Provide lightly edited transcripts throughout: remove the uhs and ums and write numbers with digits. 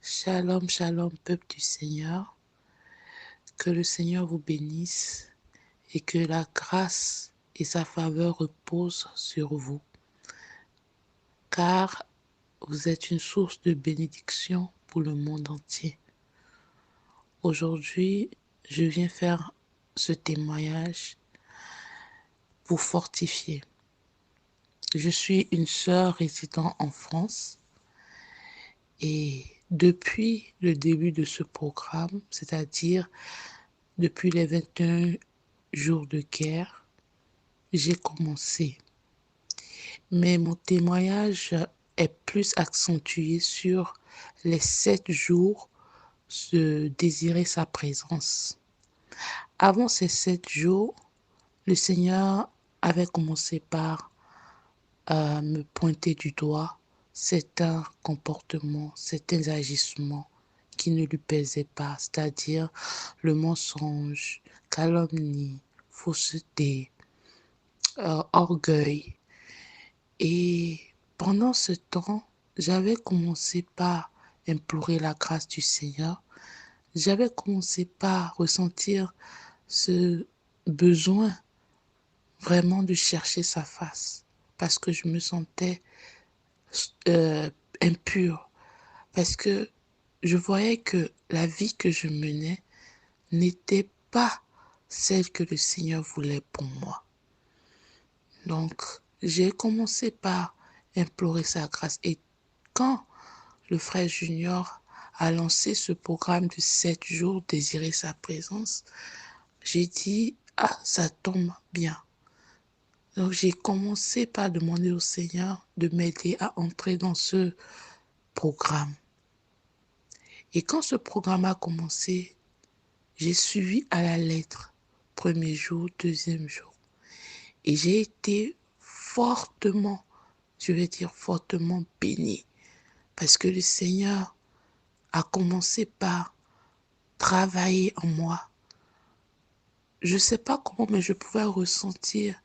Shalom, shalom, peuple du Seigneur. Que le Seigneur vous bénisse et que la grâce et sa faveur reposent sur vous, car vous êtes une source de bénédiction pour le monde entier. Aujourd'hui, je viens faire ce témoignage pour fortifier. Je suis une sœur résidant en France et depuis le début de ce programme, c'est-à-dire depuis les 21 jours de guerre, j'ai commencé. Mais mon témoignage est plus accentué sur les 7 jours de désirer sa présence. Avant ces 7 jours, le Seigneur avait commencé par me pointer du doigt certains comportements, certains agissements qui ne lui plaisaient pas, c'est-à-dire le mensonge, calomnie, fausseté, orgueil. Et pendant ce temps, j'avais commencé par implorer la grâce du Seigneur. J'avais commencé par ressentir ce besoin vraiment de chercher sa face parce que je me sentais euh, impure, parce que je voyais que la vie que je menais n'était pas celle que le Seigneur voulait pour moi. Donc, j'ai commencé par implorer sa grâce. Et quand le frère Junior a lancé ce programme de 7 jours, désirer sa présence, j'ai dit, ah, ça tombe bien. Donc, j'ai commencé par demander au Seigneur de m'aider à entrer dans ce programme. Et quand ce programme a commencé, j'ai suivi à la lettre, premier jour, deuxième jour. Et j'ai été fortement, je vais dire fortement bénie, parce que le Seigneur a commencé par travailler en moi. Je ne sais pas comment, mais je pouvais ressentir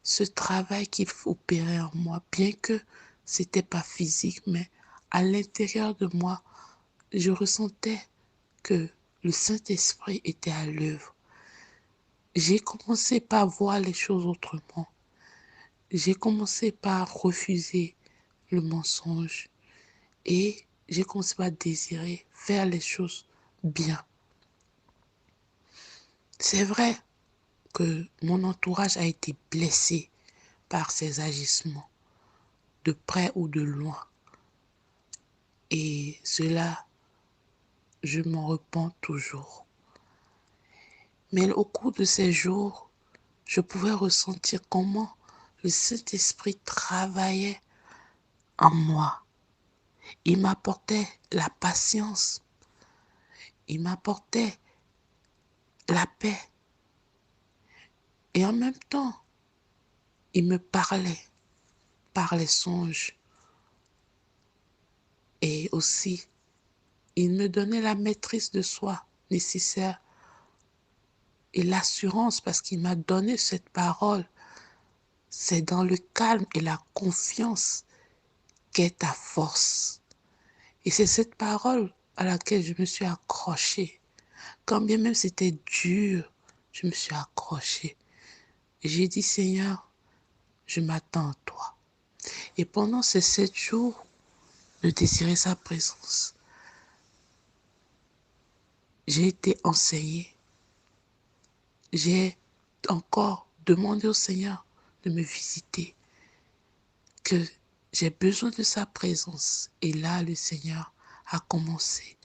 ce travail qu'il opérait en moi, bien que ce n'était pas physique, mais à l'intérieur de moi, je ressentais que le Saint-Esprit était à l'œuvre. J'ai commencé par voir les choses autrement. J'ai commencé par refuser le mensonge et j'ai commencé par désirer faire les choses bien. C'est vrai que mon entourage a été blessé par ces agissements, de près ou de loin. Et cela, je m'en repens toujours. Mais au cours de ces jours, je pouvais ressentir comment le Saint-Esprit travaillait en moi. Il m'apportait la patience, il m'apportait la paix. Et en même temps, il me parlait par les songes. Et aussi, il me donnait la maîtrise de soi nécessaire et l'assurance parce qu'il m'a donné cette parole. C'est dans le calme et la confiance qu'est ta force. Et c'est cette parole à laquelle je me suis accrochée. Quand bien même c'était dur, je me suis accrochée. Et j'ai dit, Seigneur, je m'attends à toi. Et pendant ces 7 jours de désirer sa présence, j'ai été enseignée. J'ai encore demandé au Seigneur de me visiter, que j'ai besoin de sa présence. Et là, le Seigneur a commencé.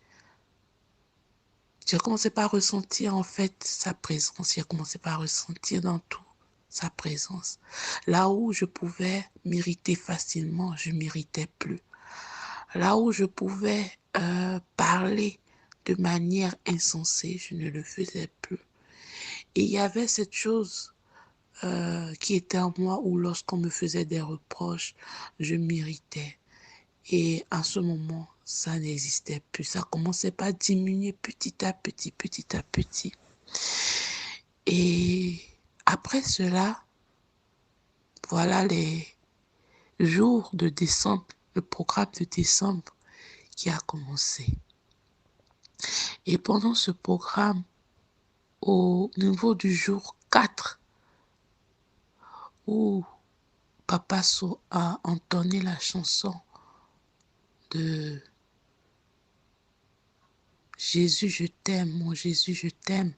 J'ai commencé par ressentir en fait sa présence. J'ai commencé par ressentir dans tout sa présence. Là où je pouvais m'irriter facilement, je ne m'irritais plus. Là où je pouvais parler de manière insensée, je ne le faisais plus. Et il y avait cette chose qui était en moi où lorsqu'on me faisait des reproches, je m'irritais. Et à ce moment, ça n'existait plus. Ça commençait par diminuer petit à petit, petit à petit. Et après cela, voilà les jours de décembre, le programme de décembre qui a commencé. Et pendant ce programme, au niveau du jour 4, où Papa So a entonné la chanson de Jésus, je t'aime, mon Jésus, je t'aime,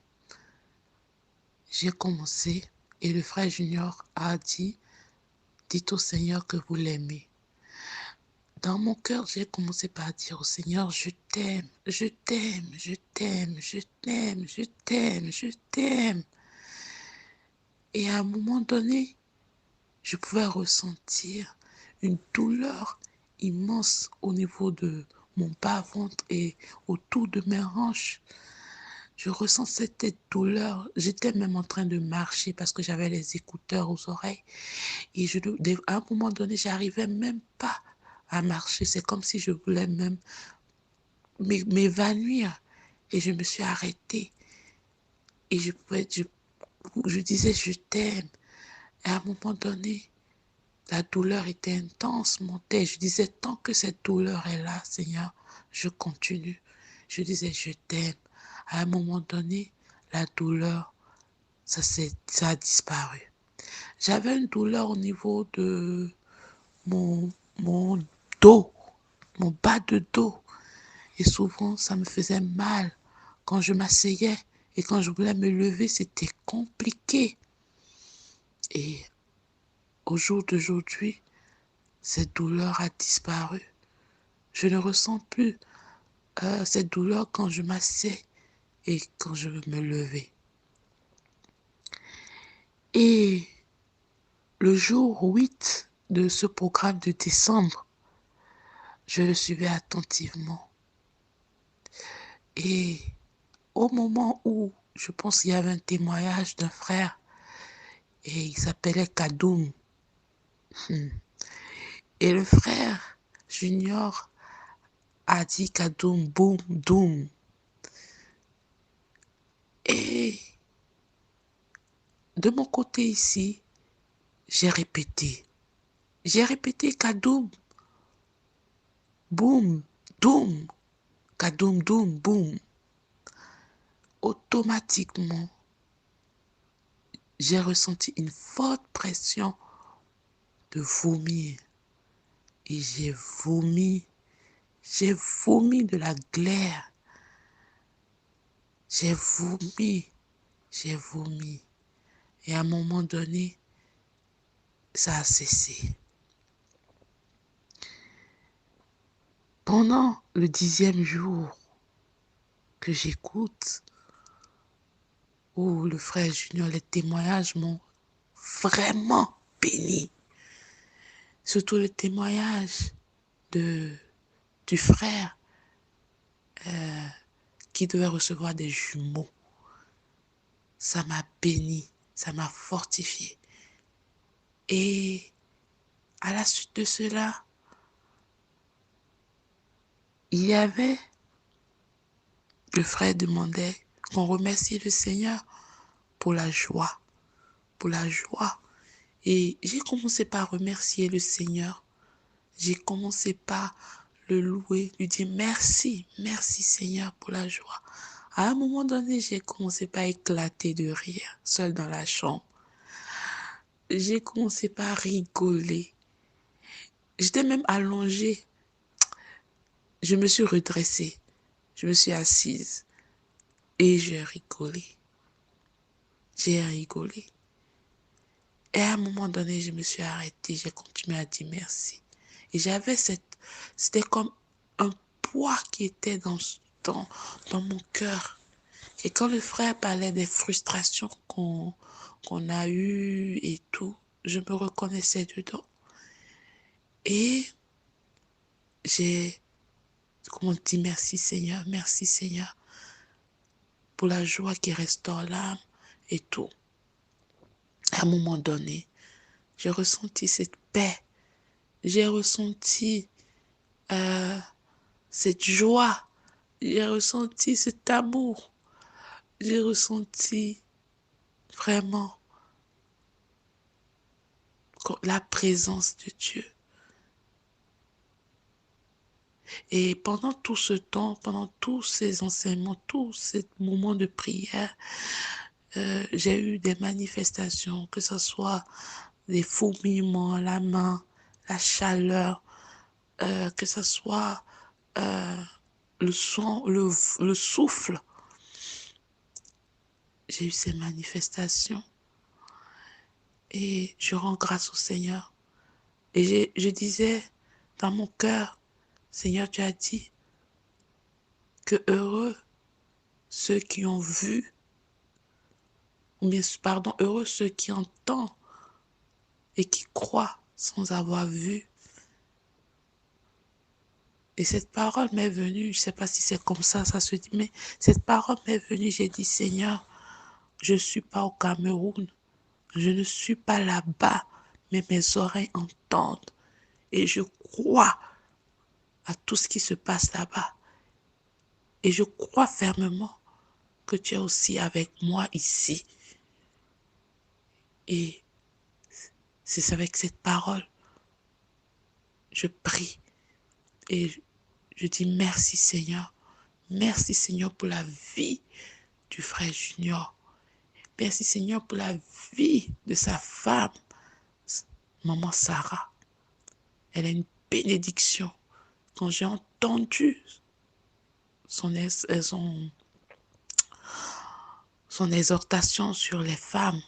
j'ai commencé et le frère Junior a dit, dites au Seigneur que vous l'aimez. Dans mon cœur, j'ai commencé par dire au Seigneur, je t'aime, je t'aime, je t'aime, je t'aime, je t'aime, je t'aime. Et à un moment donné, je pouvais ressentir une douleur immense au niveau de mon bas-ventre et autour de mes hanches. Je ressentais cette douleur. J'étais même en train de marcher parce que j'avais les écouteurs aux oreilles. Et à un moment donné, j'arrivais même pas à marcher. C'est comme si je voulais même m'évanouir. Et je me suis arrêtée. Et je disais, je t'aime. Et à un moment donné, la douleur était intense, montait. Je disais, tant que cette douleur est là, Seigneur, je continue. Je disais, je t'aime. À un moment donné, la douleur, ça a disparu. J'avais une douleur au niveau de mon, mon dos, mon bas de dos. Et souvent, ça me faisait mal. Quand je m'asseyais et quand je voulais me lever, c'était compliqué. Et au jour d'aujourd'hui, cette douleur a disparu. Je ne ressens plus cette douleur quand je m'assieds et quand je veux me lever. Et le jour 8 de ce programme de décembre, je le suivais attentivement. Et au moment où je pense qu'il y avait un témoignage d'un frère et il s'appelait Kadoum. Et le frère Junior a dit Kadoum, boum, doum. Et de mon côté ici, j'ai répété. J'ai répété Kadoum, boum, doum, Kadoum, doum, boum. Automatiquement, j'ai ressenti une forte pression de vomir. Et j'ai vomi de la glaire. J'ai vomi, j'ai vomi. Et à un moment donné, ça a cessé. Pendant le 10e jour que j'écoute, où le frère Junior, les témoignages m'ont vraiment béni. Surtout le témoignage du frère qui devait recevoir des jumeaux. Ça m'a béni, ça m'a fortifié. Et à la suite de cela, il y avait, le frère demandait qu'on remercie le Seigneur pour la joie, pour la joie. Et j'ai commencé par remercier le Seigneur. J'ai commencé par le louer, lui dire merci, merci Seigneur pour la joie. À un moment donné, j'ai commencé par éclater de rire, seule dans la chambre. J'ai commencé par rigoler. J'étais même allongée. Je me suis redressée. Je me suis assise. Et j'ai rigolé. J'ai rigolé. Et à un moment donné, je me suis arrêtée. J'ai continué à dire merci. Et c'était comme un poids qui était dans mon cœur. Et quand le frère parlait des frustrations qu'on a eues et tout, je me reconnaissais dedans. Et j'ai, comment dire, merci Seigneur, pour la joie qui restaure l'âme et tout. À un moment donné, j'ai ressenti cette paix, j'ai ressenti cette joie, j'ai ressenti cet amour, j'ai ressenti vraiment la présence de Dieu. Et pendant tout ce temps, pendant tous ces enseignements, tous ces moments de prière, j'ai eu des manifestations, que ce soit des fourmillements à la main, la chaleur, que ce soit le son, le souffle. J'ai eu ces manifestations et je rends grâce au Seigneur. Et je disais dans mon cœur, Seigneur, tu as dit que heureux ceux qui ont vu, ou bien, pardon, heureux ceux qui entendent et qui croient sans avoir vu. Et cette parole m'est venue, je ne sais pas si c'est comme ça se dit, mais cette parole m'est venue, j'ai dit, Seigneur, je ne suis pas au Cameroun, je ne suis pas là-bas, mais mes oreilles entendent et je crois à tout ce qui se passe là-bas. Et je crois fermement que tu es aussi avec moi ici. Et c'est avec cette parole, je prie et je dis merci Seigneur. Merci Seigneur pour la vie du frère Junior. Merci Seigneur pour la vie de sa femme, maman Sarah. Elle est une bénédiction. Quand j'ai entendu son exhortation sur les femmes,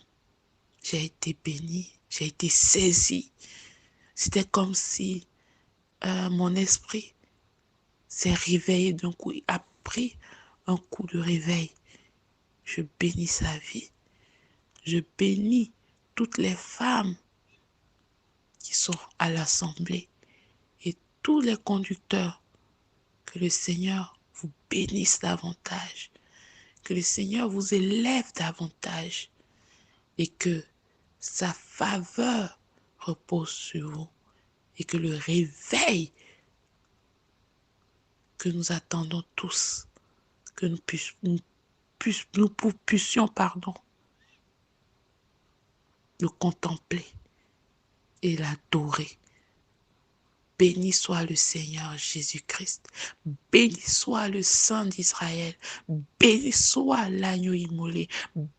j'ai été bénie, j'ai été saisie. C'était comme si mon esprit s'est réveillé d'un coup, il a pris un coup de réveil. Je bénis sa vie. Je bénis toutes les femmes qui sont à l'assemblée et tous les conducteurs. Que le Seigneur vous bénisse davantage. Que le Seigneur vous élève davantage. Et que sa faveur repose sur vous. Et que le réveil que nous attendons tous, que nous puissions le contempler et l'adorer. Béni soit le Seigneur Jésus-Christ. Béni soit le Saint d'Israël. Béni soit l'agneau immolé.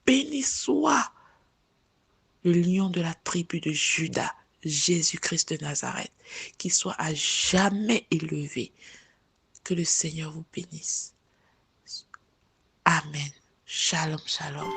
Béni soit le lion de la tribu de Juda, Jésus-Christ de Nazareth, qui soit à jamais élevé. Que le Seigneur vous bénisse. Amen. Shalom, shalom.